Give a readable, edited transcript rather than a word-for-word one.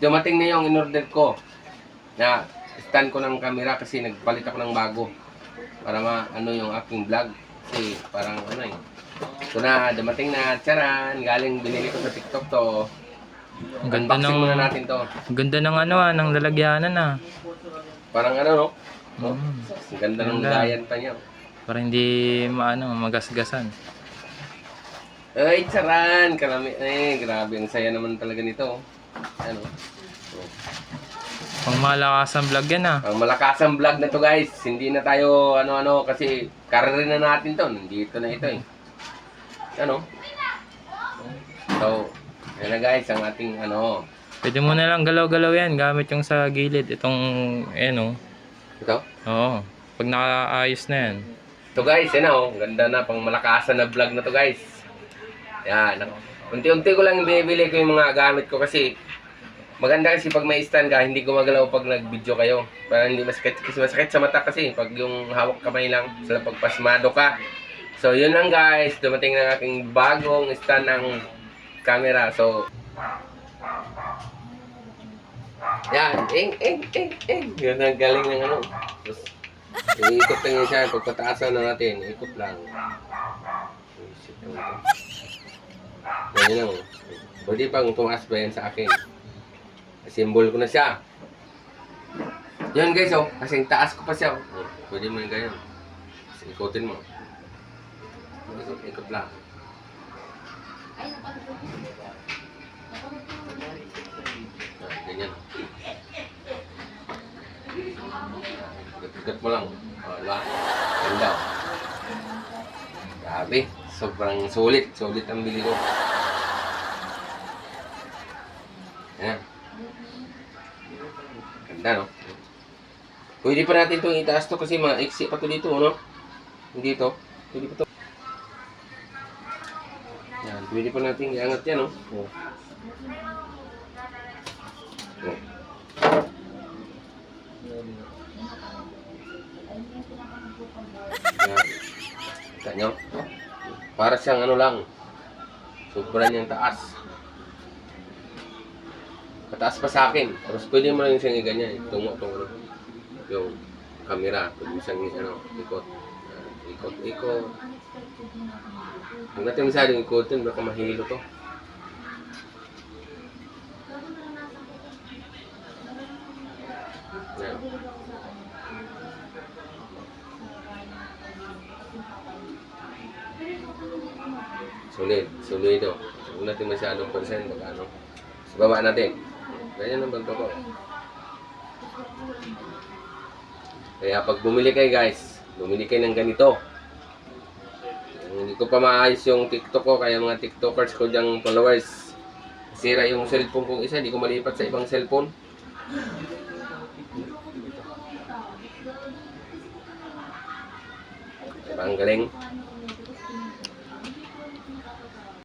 Dumating na yung in-order ko na stand ko ng camera kasi nagpalit ako ng bago para ano yung aking vlog kasi parang ano eh. Ito na, dumating na, tsaran, galing binili ko sa TikTok to. Ang ganda Unboxing ng muna natin to. ganda ng ano ng lalagyanan Parang ano no? Oh, Mm. ang ganda ng Ganda. gayan pa niya. Para hindi magasgasan. Ay, tsaran, karami, grabe, ang saya naman talaga nito. Ano? Pang malakasan vlog yan Ang malakasang vlog na to guys. Hindi na tayo ano-ano kasi career na natin to. Nandito na ito eh. Ano? So, yan na guys ang ating ano. Pwede mo na lang galaw-galaw yan gamit yung sa gilid. Itong Ito? Oo. Pag nakaayos na yan. Ito guys, yan o. Ganda na pang malakasan na vlog na to guys. Yan. Unti-unti ko lang binibili ko yung mga gamit ko kasi maganda kasi pag may stand ka, hindi gumagalaw pag nag-video kayo. Para hindi masakit. Kasi masakit sa mata kasi pag yung hawak kamay lang, sila pagpasmado ka. So, yun lang guys. Dumating na aking bagong stand ng camera. So, yan. Yun ang galing ng ano. Tapos, iikot lang yun siya. Pagpataasan na natin, ikot lang. Yan yun lang. Pwede pang tumaas pa yan sa akin. Symbol ko na siya. Yun guys, oh. Kasing taas ko pa siya. Oh. Pwede mo yung ganyan. Kasi ikotin mo. Ikot lang. Ganyan. Ikot mo lang. O, diba? Ganda. Grabe. Sobrang sulit. Sulit ang bili ko. Ayan. Ganda, no? Pwede pa natin itong itaas to kasi maiksi pa to dito, no? Hindi to. Pwede pa to. Yan. Pwede pa natin iangat yan, no? Oh. Oh. Yan. Kita nyo? Para siyang ano lang. Sobrang niyang taas. Mataas pa sa akin. Tapos pwede mo lang yung siyang iganyan. Tungo. Yung camera. Pwede mo siyang ikot. Ikot. Huwag natin masyadong ikotin. Baka mahilo to. Yan. Solido. Huwag natin masyadong percent. Baka ano. Sa baba natin. Ganyan ang banto ko. Kaya pag bumili kayo guys, bumili kayo ng ganito. Hindi ko pa maayos yung TikTok ko, kaya mga TikTokers ko dyang followers. Sira yung cellphone kong isa, hindi ko malipat sa ibang cellphone. Diba ang galing?